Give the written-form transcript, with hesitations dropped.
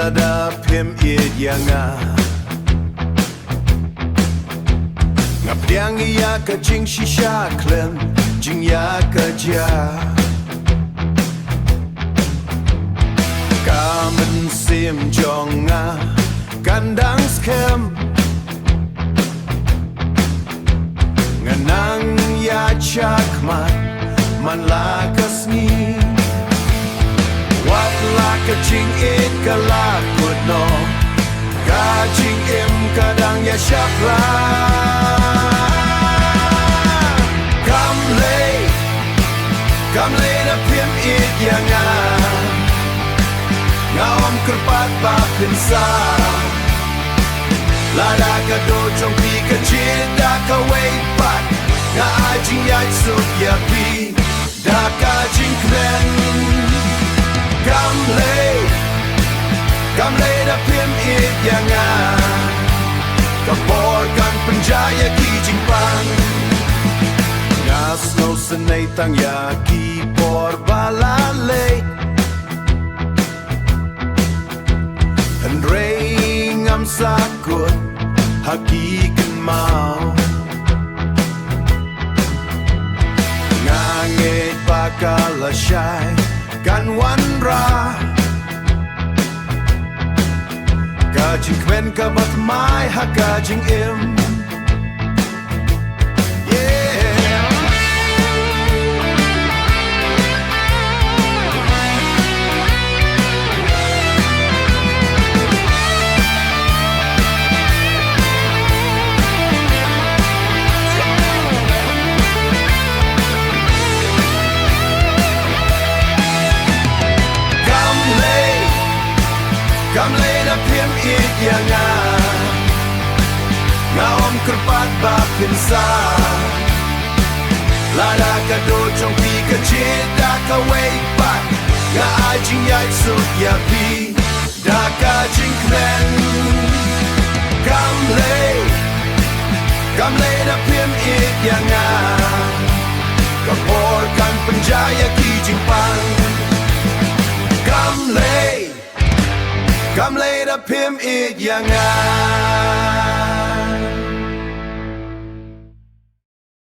lada pim it yanga ngap diang ya ka jing shisha klen jing ya ka ja kamen sim jonga kandang skem nganang ya chakmat man la kasni wat la ka jing it ka la kut no ka jing im kadang ya shapla Kamle na pim it yanga Ngawam kerpat ba pinsa Lada ka do trong pi ka chida ka wei pat Nga ajing yai sup ya pi Da ka jing kren Kamle na pim it yanga Kapor kan penjaya ki jing pang Snow senay tang yaki por balale And rain am sakut hakikan mau Ngangit pakalasyay kan wanra Kajing kwen kabat mai hakajing im Kamle na pim it yanga Ngawam kerpat ba pinsa Lada ka do trong pi ka chida ka wei pat Nga ajing yai sut ya pi Da ka jing kren Kamle na pim it yanga Kapor kan penjaya ki jing pang Kamle na pim it yanga